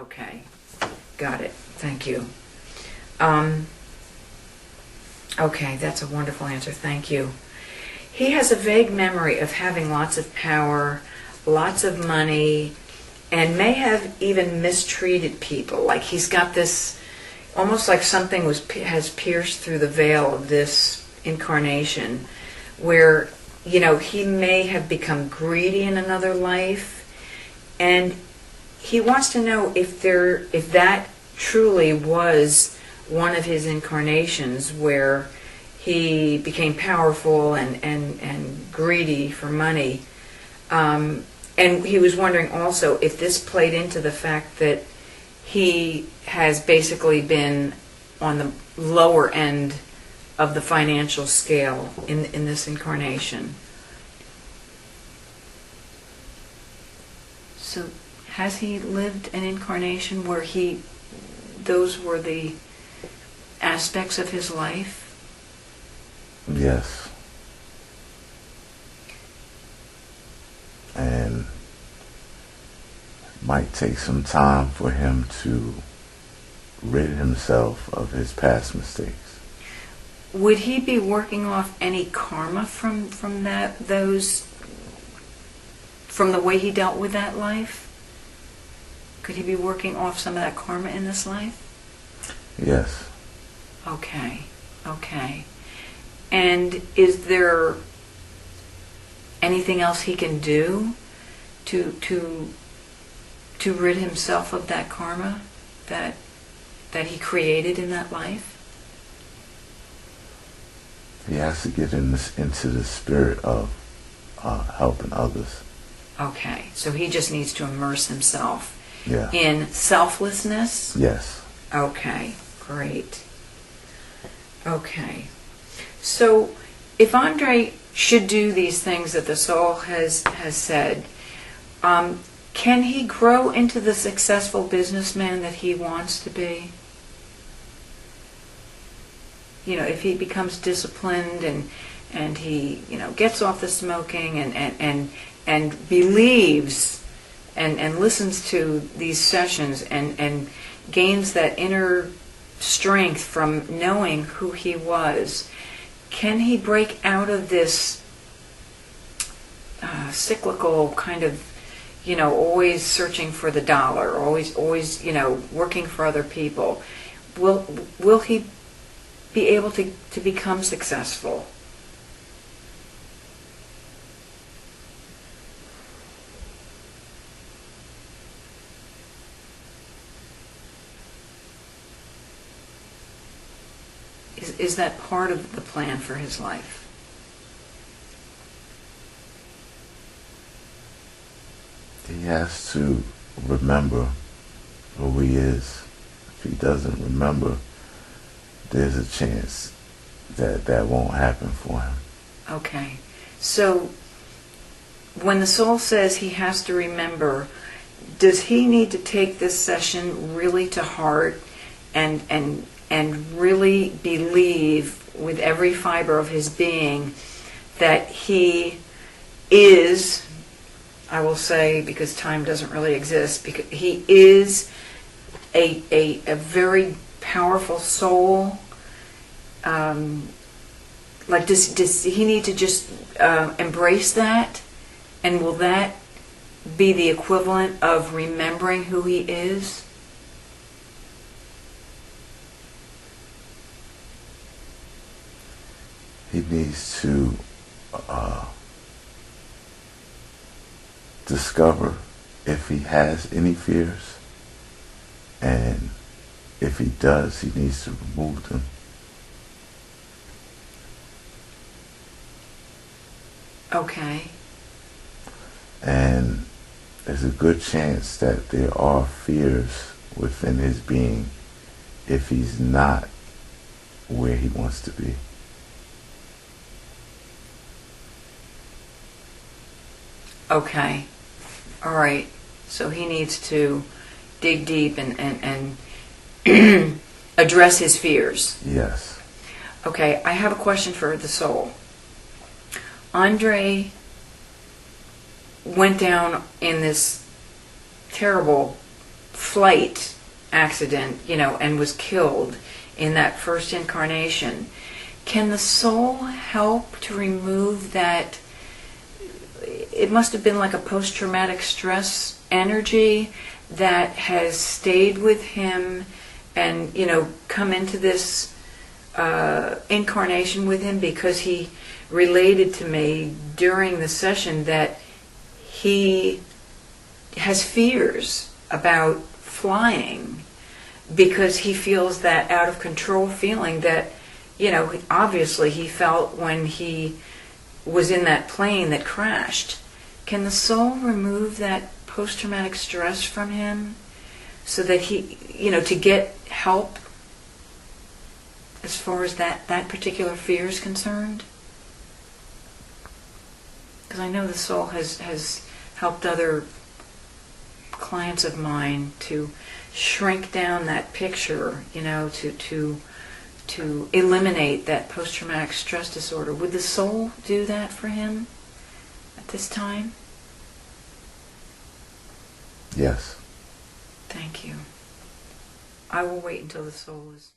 Okay. Got it. Thank you. Okay, that's a wonderful answer. Thank you. He has a vague memory of having lots of power, lots of money, and may have even mistreated people. Like he's got this, almost like something has pierced through the veil of this incarnation, where, he may have become greedy in another life, and he wants to know if that truly was one of his incarnations where he became powerful and greedy for money. And he was wondering also if this played into the fact that he has basically been on the lower end of the financial scale in this incarnation. So has he lived an incarnation where those were the aspects of his life? Yes. And it might take some time for him to rid himself of his past mistakes. Would he be working off any karma from the way he dealt with that life? Could he be working off some of that karma in this life? Yes. Okay. And is there anything else he can do to rid himself of that karma that he created in that life? He has to get into the spirit of helping others. Okay, so he just needs to immerse himself Yeah. in selflessness? Yes. Okay, great. Okay. So if Andre should do these things that the soul has said, can he grow into the successful businessman that he wants to be? If he becomes disciplined and he gets off the smoking and believes and listens to these sessions and gains that inner strength from knowing who he was, can he break out of this cyclical kind of, always searching for the dollar, always, working for other people? Will he be able to become successful? Is that part of the plan for his life? He has to remember who he is. If he doesn't remember, there's a chance that won't happen for him. Okay. So when the soul says he has to remember, does he need to take this session really to heart and really believe with every fiber of his being that he is, I will say, because time doesn't really exist, because he is a very powerful soul? Does he need to just embrace that? And will that be the equivalent of remembering who he is? He needs to discover if he has any fears, and if he does, he needs to remove them. Okay. And there's a good chance that there are fears within his being if he's not where he wants to be. Okay. All right. So he needs to dig deep and address his fears. Yes. Okay, I have a question for the soul. Andre went down in this terrible flight accident, and was killed in that first incarnation. Can the soul help to remove that? It must have been like a post-traumatic stress energy that has stayed with him and, come into this incarnation with him, because he related to me during the session that he has fears about flying because he feels that out of control feeling that, obviously he felt when he was in that plane that crashed. Can the soul remove that post-traumatic stress from him so that he, to get help as far as that particular fear is concerned? Because I know the soul has helped other clients of mine to shrink down that picture, to eliminate that post-traumatic stress disorder. Would the soul do that for him at this time? Yes. Thank you. I will wait until the soul is...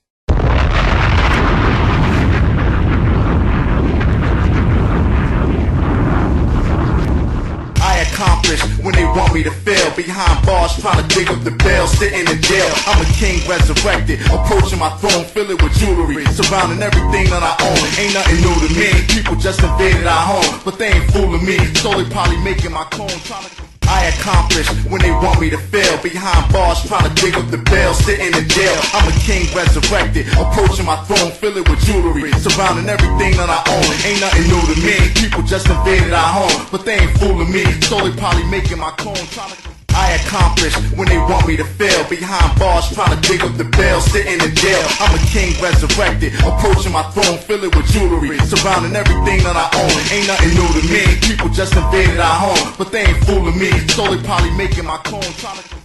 I accomplish when they want me to fail. Behind bars trying to dig up the bail, sitting in jail. I'm a king resurrected, approaching my throne, fill it with jewelry, surrounding everything that I own. Ain't nothing new to me. People just invaded our home, but they ain't fooling me. Slowly probably making my clone, trying to... I accomplish when they want me to fail. Behind bars trying to dig up the bail, sitting in jail. I'm a king resurrected, approaching my throne, fill it with jewelry, surrounding everything that I own. Ain't nothing new to me. People just invaded our home, but they ain't fooling me. Slowly probably making my clone, trying to... I accomplish when they want me to fail. Behind bars trying to dig up the bail, sitting in jail. I'm a king resurrected, approaching my throne, fill it with jewelry, surrounding everything that I own. Ain't nothing new to me. People just invaded our home, but they ain't fooling me. Slowly probably making my clone, trying to...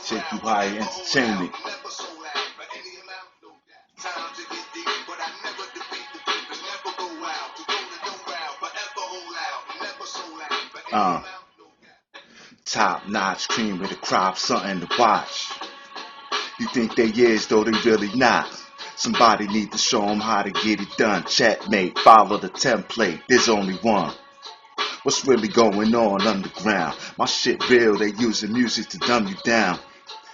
Take you higher entertainment. Top notch cream with a crop, something to watch. You think they is, though they really not. Somebody need to show them how to get it done. Checkmate, follow the template, there's only one. What's really going on underground? My shit real, they using music to dumb you down.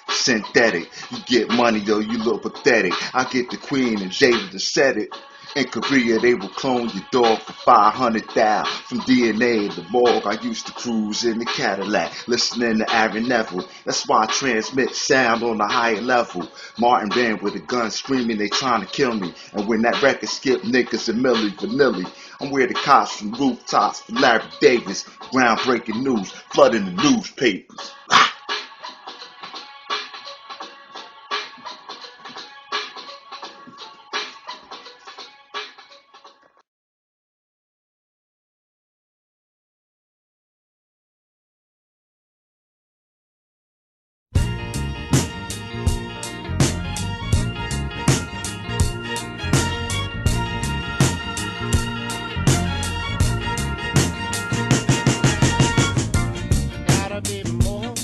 Synthetic, you get money though you look pathetic. I get the queen and Jada to set it. In Korea they will clone your dog for 500,000 from DNA in the morgue. I used to cruise in the Cadillac, listening to Aaron Neville. That's why I transmit sound on a higher level. Martin Van with a gun screaming they trying to kill me. And when that record skipped niggas and Milli Vanilli, I'm where the cops from rooftops for Larry Davis. Groundbreaking news, flooding the newspapers. Gotta be more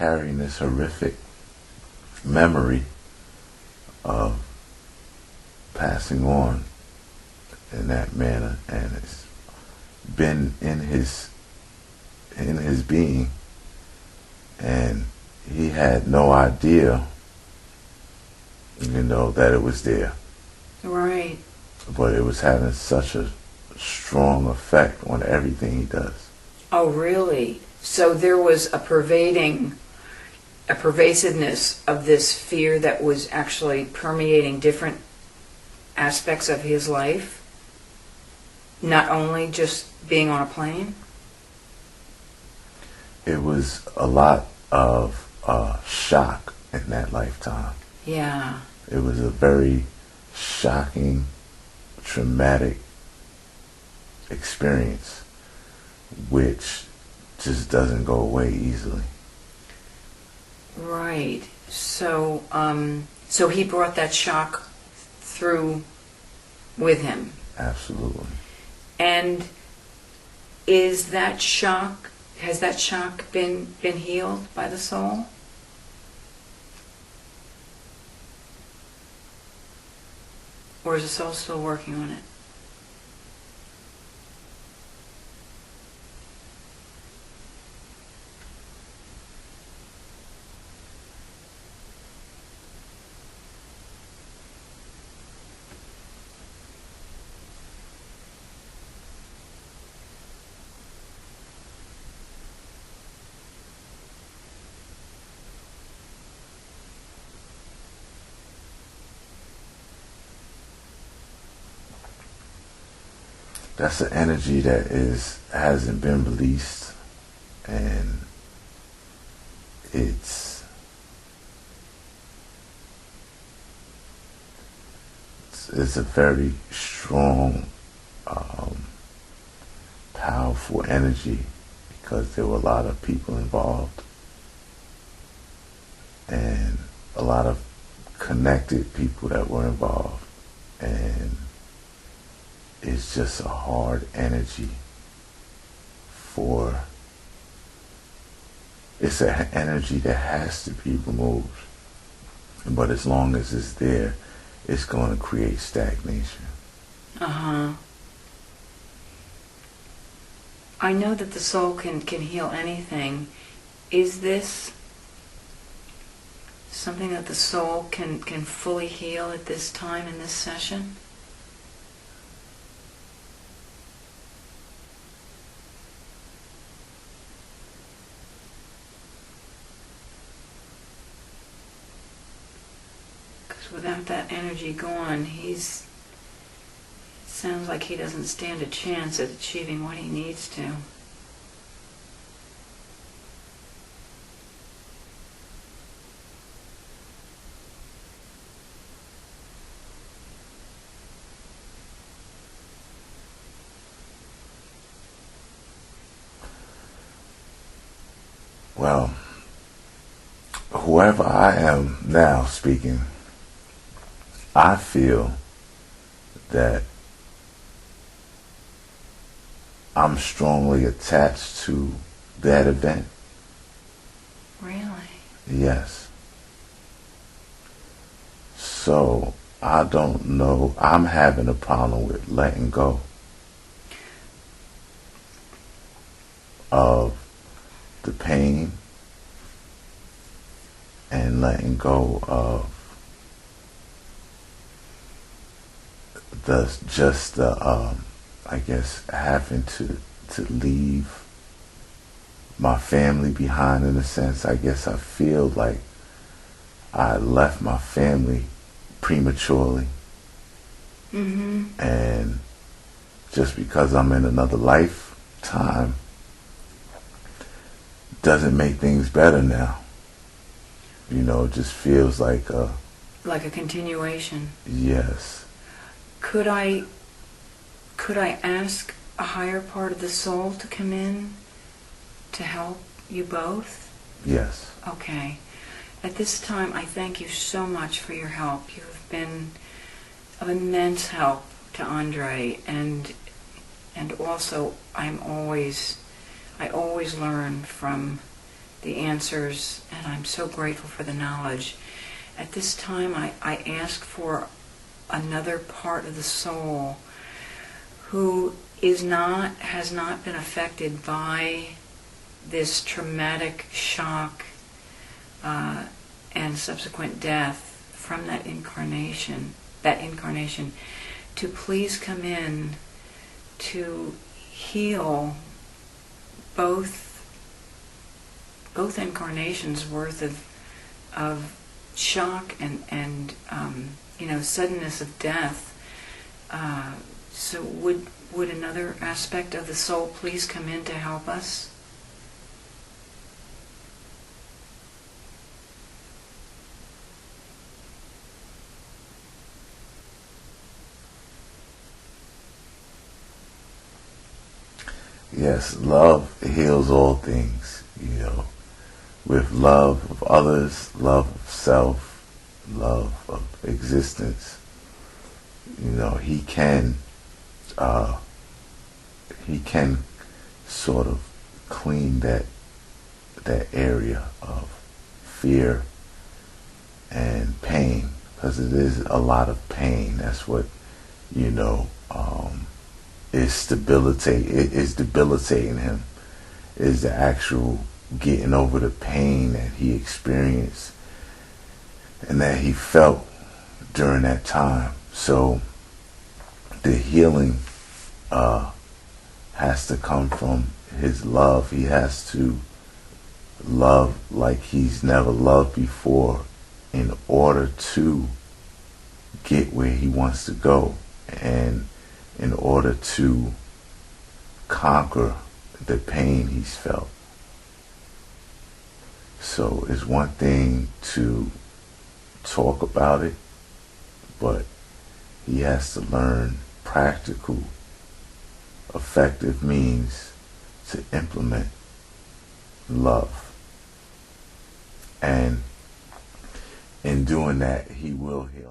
carrying this horrific memory of passing on in that manner, and it's been in his being, and he had no idea, that it was there. Right. But it was having such a strong effect on everything he does. Oh, really? So there was a pervasiveness of this fear that was actually permeating different aspects of his life? Not only just being on a plane? It was a lot of shock in that lifetime. Yeah. It was a very shocking, traumatic experience, which just doesn't go away easily. Right. So, so he brought that shock through with him. Absolutely. And has that shock been healed by the soul? Or is the soul still working on it? That's an energy that hasn't been released, and it's a very strong, powerful energy, because there were a lot of people involved and a lot of connected people that were involved, and it's just a hard energy it's an energy that has to be removed. But as long as it's there, it's going to create stagnation. Uh-huh. I know that the soul can heal anything. Is this something that the soul can fully heal at this time in this session? Because without that energy gone, it sounds like he doesn't stand a chance at achieving what he needs to. Well, whoever I am now speaking, I feel that I'm strongly attached to that event. Really? Yes. So, I don't know. I'm having a problem with letting go of the pain and letting go of I guess having to leave my family behind, in a sense. I guess I feel like I left my family prematurely. Mm-hmm. And just because I'm in another lifetime doesn't make things better now. It just feels like a continuation. Yes. Could I ask a higher part of the soul to come in to help you both? Yes. Okay. At this time, I thank you so much for your help. You have been of immense help to Andre, and also I always learn from the answers, and I'm so grateful for the knowledge. At this time, I ask for another part of the soul who has not been affected by this traumatic shock and subsequent death from that incarnation, to please come in to heal both incarnations worth of shock and suddenness of death. So would another aspect of the soul please come in to help us? Yes, love heals all things, with love of others, love of self, love of existence. He can sort of clean that area of fear and pain, because it is a lot of pain. That's what is debilitating him, is the actual getting over the pain that he experienced and that he felt during that time. So the healing has to come from his love. He has to love like he's never loved before in order to get where he wants to go, and in order to conquer the pain he's felt. So it's one thing to talk about it, but he has to learn practical, effective means to implement love. And in doing that, he will heal.